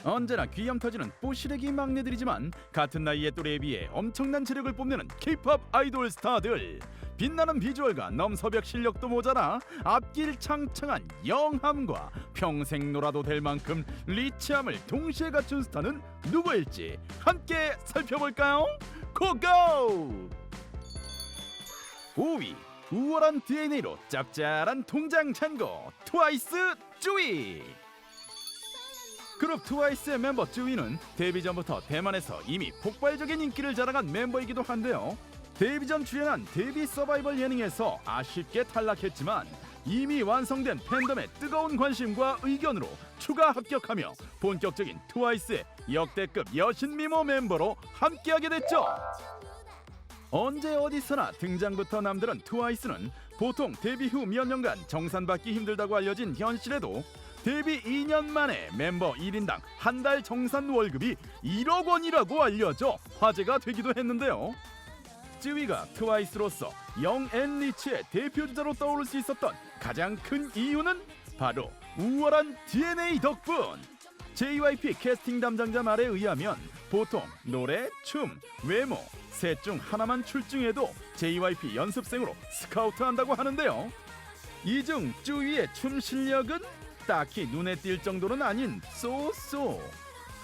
언제나 귀염 터지는 뽀시래기 막내들이지만 같은 나이의 또래에 비해 엄청난 체력을 뽐내는 K-팝 아이돌 스타들. 빛나는 비주얼과 넘서벽 실력도 모자라 앞길 창창한 영함과 평생 놀아도 될 만큼 리치함을 동시에 갖춘 스타는 누구일지 함께 살펴볼까요? 고고! 5위 우월한 DNA로 짭짤한 통장 잔고 트와이스 쯔위. 그룹 트와이스의 멤버 쯔위는 데뷔 전부터 대만에서 이미 폭발적인 인기를 자랑한 멤버이기도 한데요. 데뷔 전 출연한 데뷔 서바이벌 예능에서 아쉽게 탈락했지만 이미 완성된 팬덤의 뜨거운 관심과 의견으로 추가 합격하며 본격적인 트와이스의 역대급 여신 미모 멤버로 함께하게 됐죠. 언제 어디서나 등장부터 남다른 트와이스는 보통 데뷔 후 몇 년간 정산받기 힘들다고 알려진 현실에도 데뷔 2년 만에 멤버 1인당 한 달 정산 월급이 1억 원이라고 알려져 화제가 되기도 했는데요. 쯔위가 트와이스로서 영 앤 리치의 대표주자로 떠오를 수 있었던 가장 큰 이유는 바로 우월한 DNA 덕분. JYP 캐스팅 담당자 말에 의하면 보통 노래, 춤, 외모 셋 중 하나만 출중해도 JYP 연습생으로 스카우트한다고 하는데요. 이 중 쯔위의 춤 실력은 딱히 눈에 띌 정도는 아닌 쏘쏘.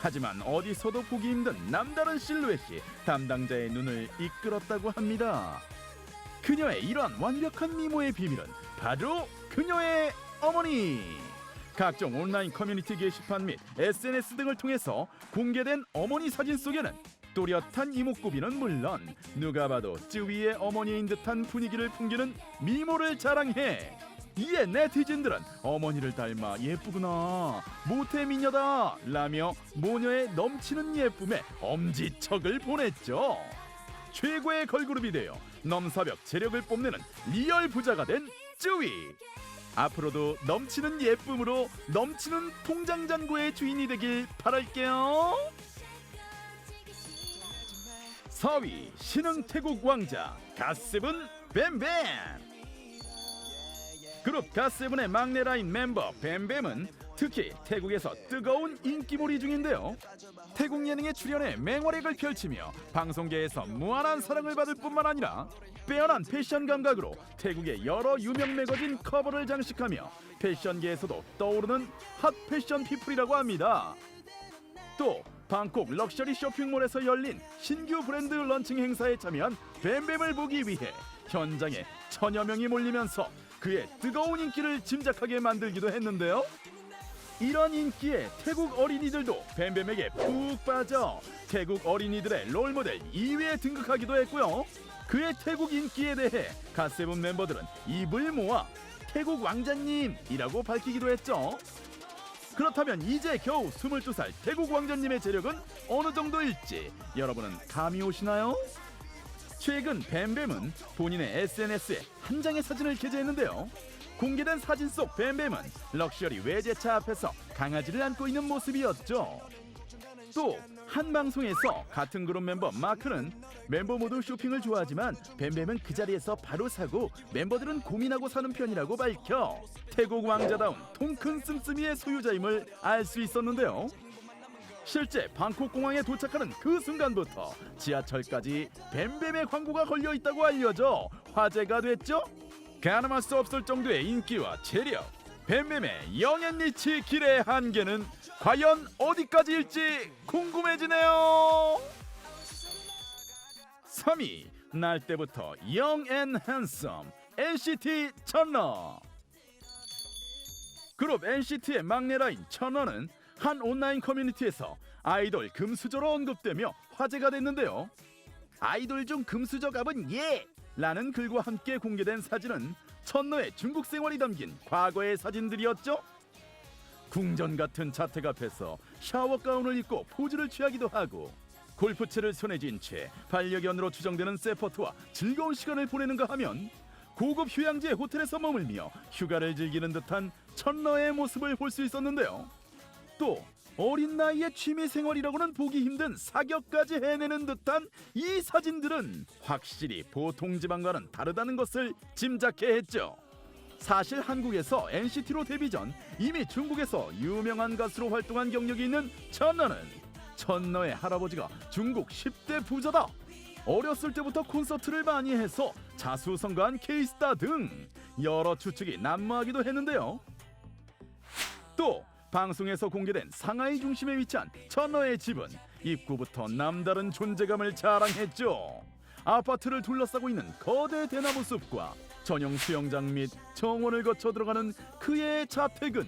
하지만 어디서도 보기 힘든 남다른 실루엣이 담당자의 눈을 이끌었다고 합니다. 그녀의 이러한 완벽한 미모의 비밀은 바로 그녀의 어머니. 각종 온라인 커뮤니티 게시판 및 SNS 등을 통해서 공개된 어머니 사진 속에는 또렷한 이목구비는 물론 누가 봐도 쯔위의 어머니인 듯한 분위기를 풍기는 미모를 자랑해. 이에 네티즌들은 어머니를 닮아 예쁘구나, 모태 미녀다 라며 모녀의 넘치는 예쁨에 엄지척을 보냈죠. 최고의 걸그룹이 되어 넘사벽 재력을 뽐내는 리얼 부자가 된 쯔위. 앞으로도 넘치는 예쁨으로 넘치는 통장잔고의 주인이 되길 바랄게요. 4위 신흥 태국 왕자 갓세븐 뱀뱀. 그룹 갓세븐의 막내 라인 멤버 뱀뱀은 특히 태국에서 뜨거운 인기몰이 중인데요. 태국 예능에 출연해 맹활약을 펼치며 방송계에서 무한한 사랑을 받을 뿐만 아니라 빼어난 패션 감각으로 태국의 여러 유명 매거진 커버를 장식하며 패션계에서도 떠오르는 핫 패션 피플이라고 합니다. 또 방콕 럭셔리 쇼핑몰에서 열린 신규 브랜드 런칭 행사에 참여한 뱀뱀을 보기 위해 현장에 천여 명이 몰리면서 그의 뜨거운 인기를 짐작하게 만들기도 했는데요. 이런 인기에 태국 어린이들도 뱀뱀에게 푹 빠져 태국 어린이들의 롤모델 2위에 등극하기도 했고요. 그의 태국 인기에 대해 갓세븐 멤버들은 입을 모아 태국 왕자님이라고 밝히기도 했죠. 그렇다면 이제 겨우 22살 태국 왕자님의 재력은 어느 정도일지 여러분은 감이 오시나요? 최근 뱀뱀은 본인의 SNS에 한 장의 사진을 게재했는데요. 공개된 사진 속 뱀뱀은 럭셔리 외제차 앞에서 강아지를 안고 있는 모습이었죠. 또 한 방송에서 같은 그룹 member 마크는 멤버 모두 쇼핑을 좋아하지만 뱀뱀은 그 자리에서 바로 사고 멤버들은 고민하고 사는 편이라고 밝혀 태국 왕자다운 통큰 씀씀이의 소유자임을 알 수 있었는데요. 실제 방콕 공항에 도착하는 그 순간부터 지하철까지 뱀뱀의 광고가 걸려 있다고 알려져 화제가 됐죠. 가늠할 수 없을 정도의 인기와 재력, 뱀뱀의 영앤리치 길의 한계는 과연 어디까지일지 궁금해지네요. 3위 날 때부터 영 앤 핸섬 NCT 천러. 그룹 NCT의 막내 라인 천러는 한 온라인 커뮤니티에서 아이돌 금수저로 언급되며 화제가 됐는데요. 아이돌 중 금수저 갑은 예! 라는 글과 함께 공개된 사진은 천러의 중국 생활이 담긴 과거의 사진들이었죠. 궁전 같은 자택 앞에서 샤워 가운을 입고 포즈를 취하기도 하고 골프채를 손에 쥔 채 반려견으로 추정되는 세퍼트와 즐거운 시간을 보내는가 하면 고급 휴양지 호텔에서 머물며 휴가를 즐기는 듯한 천러의 모습을 볼 수 있었는데요. 또 어린 나이의 취미생활이라고는 보기 힘든 사격까지 해내는 듯한 이 사진들은 확실히 보통 지방과는 다르다는 것을 짐작해 했죠. 사실 한국에서 NCT로 데뷔 전 이미 중국에서 유명한 가수로 활동한 경력이 있는 천너는 천너의 할아버지가 중국 10대 부자다. 어렸을 때부터 콘서트를 많이 해서 자수성가한 K스타 등 여러 추측이 난무하기도 했는데요. 또 방송에서 공개된 상하이 중심에 위치한 천너의 집은 입구부터 남다른 존재감을 자랑했죠. 아파트를 둘러싸고 있는 거대 대나무 숲과 전용 수영장 및 정원을 거쳐 들어가는 그의 자택은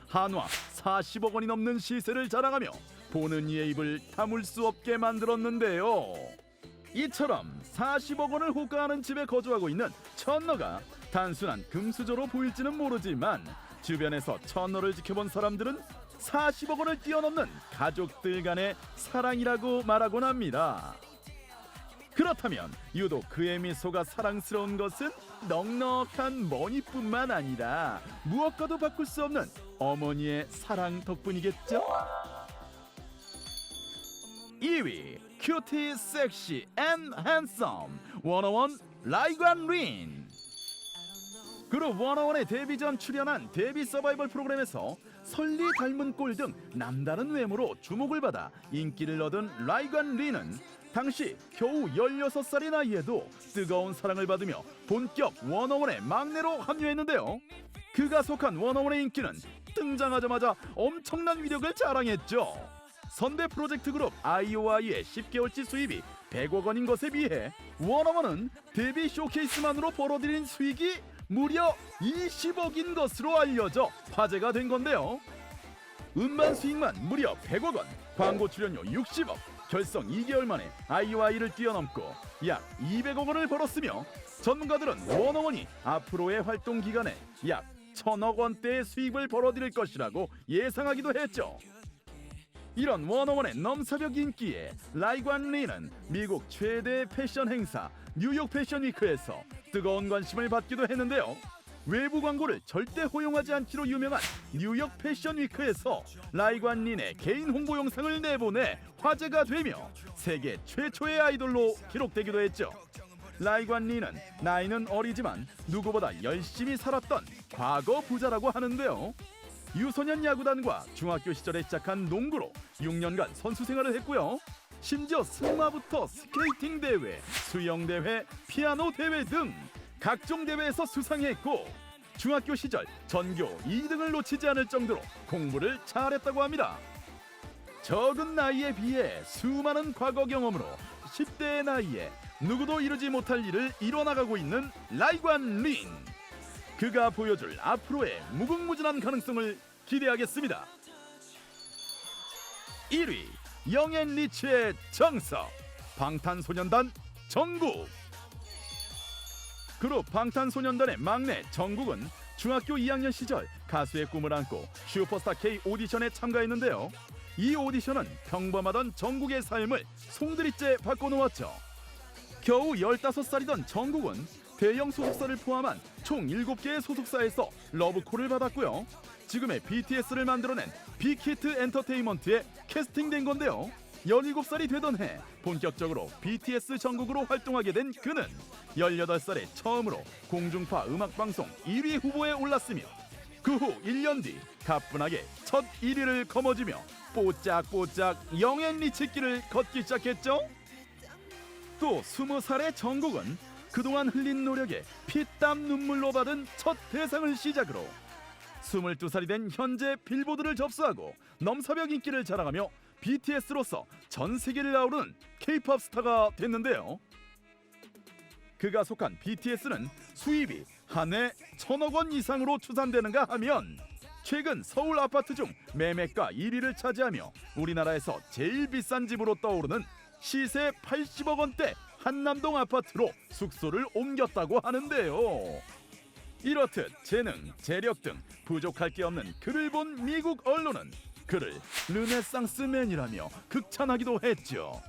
한화 40억 원이 넘는 시세를 자랑하며 보는 이의 입을 다물 수 없게 만들었는데요. 이처럼 40억 원을 호가하는 집에 거주하고 있는 천너가 단순한 금수저로 보일지는 모르지만 주변에서 천너를 지켜본 사람들은 40억 원을 뛰어넘는 가족들 간의 사랑이라고 말하곤 합니다. 그렇다면 유독 그의 미소가 사랑스러운 것은 넉넉한 머니뿐만 아니라 무엇과도 바꿀 수 없는 어머니의 사랑 덕분이겠죠? 2위 큐티 섹시 앤 핸섬 워너원 라이관 린. 그룹 워너원의 데뷔 전 출연한 데뷔 서바이벌 프로그램에서 설리 닮은 꼴 등 남다른 외모로 주목을 받아 인기를 얻은 라이관 린은 당시 겨우 16살의 나이에도 뜨거운 사랑을 받으며 본격 워너원의 막내로 합류했는데요. 그가 속한 워너원의 인기는 등장하자마자 엄청난 위력을 자랑했죠. 선배 프로젝트 그룹 IOI의 10개월치 수입이 100억 원인 것에 비해 워너원은 데뷔 쇼케이스만으로 벌어들인 수익이 무려 20억인 것으로 알려져 화제가 된 건데요. 음반 수익만 무려 100억 원, 광고 출연료 60억, 결성 2개월 만에 IOI를 뛰어넘고 약 200억 원을 벌었으며 전문가들은 워너원이 앞으로의 활동 기간에 약 1000억 원대의 수익을 벌어들일 것이라고 예상하기도 했죠. 이런 워너원의 넘사벽 인기에 라이관 리는 미국 최대 패션 행사 뉴욕 패션 위크에서 뜨거운 관심을 받기도 했는데요. 외부 광고를 절대 허용하지 않기로 유명한 뉴욕 패션 위크에서 라이관 린의 개인 홍보 영상을 내보내 화제가 되며 세계 최초의 아이돌로 기록되기도 했죠. 라이관 린은 나이는 어리지만 누구보다 열심히 살았던 과거 부자라고 하는데요. 유소년 야구단과 중학교 시절에 시작한 농구로 6년간 선수 생활을 했고요. 심지어 승마부터 스케이팅 대회, 수영 대회, 피아노 대회 등 각종 대회에서 수상했고 중학교 시절 전교 2등을 놓치지 않을 정도로 공부를 잘했다고 합니다. 적은 나이에 비해 수많은 과거 경험으로 10대의 나이에 누구도 이루지 못할 일을 이뤄나가고 있는 라이관 린. 그가 보여줄 앞으로의 무궁무진한 가능성을 기대하겠습니다. 1위 영앤리치의 정석 방탄소년단 정국. 그룹 방탄소년단의 막내 정국은 중학교 2학년 시절 가수의 꿈을 안고 슈퍼스타 K 오디션에 참가했는데요. 이 오디션은 평범하던 정국의 삶을 송두리째 바꿔놓았죠. 겨우 15살이던 정국은 대형 소속사를 포함한 총 7개의 소속사에서 러브콜을 받았고요. 지금의 BTS를 만들어낸 빅히트 엔터테인먼트에 캐스팅된 건데요. 17살이 되던 해 본격적으로 BTS 전국으로 활동하게 된 그는 18살에 처음으로 공중파 음악방송 1위 후보에 올랐으며 그 후 1년 뒤 가뿐하게 첫 1위를 거머쥐며 뽀짝뽀짝 영앤리치길을 걷기 시작했죠. 또 20살의 정국은 그동안 흘린 노력에 피땀 눈물로 받은 첫 대상을 시작으로 22살이 된 현재 빌보드를 접수하고 넘사벽 인기를 자랑하며 BTS로서 전 세계를 아우르는 K-팝 스타가 됐는데요. 그가 속한 BTS는 수입이 한 해 1000억 원 이상으로 추산되는가 하면 최근 서울 아파트 중 매매가 1위를 차지하며 우리나라에서 제일 비싼 집으로 떠오르는 시세 80억 원대 한남동 아파트로 숙소를 옮겼다고 하는데요. 이렇듯 재능, 재력 등 부족할 게 없는 그를 본 미국 언론은 그를 르네상스맨이라며 극찬하기도 했죠.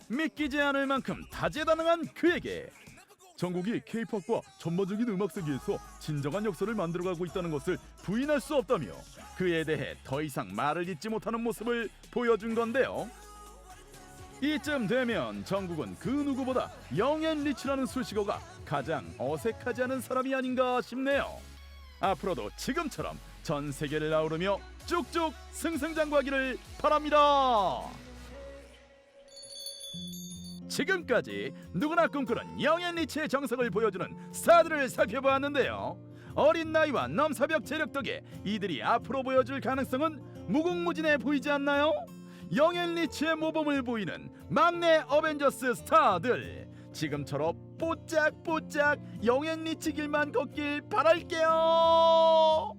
믿기지 않을 만큼 다재다능한 그에게 정국이 K-팝과 전반적인 음악 세계에서 진정한 역사를 만들어가고 있다는 것을 부인할 수 없다며 그에 대해 더 이상 말을 잇지 못하는 모습을 보여준 건데요. 이쯤 되면 정국은 그 누구보다 영앤리치라는 수식어가 가장 어색하지 않은 사람이 아닌가 싶네요. 앞으로도 지금처럼 전 세계를 아우르며 쭉쭉 승승장구하기를 바랍니다. 지금까지 누구나 꿈꾸는 영앤 리치의 정석을 보여주는 스타들을 살펴보았는데요. 어린 나이와 넘사벽 재력 덕에 이들이 앞으로 보여줄 가능성은 무궁무진해 보이지 않나요? 영앤 리치의 모범을 보이는 막내 어벤져스 스타들, 지금처럼 뽀짝뽀짝 영앤 리치 길만 걷길 바랄게요.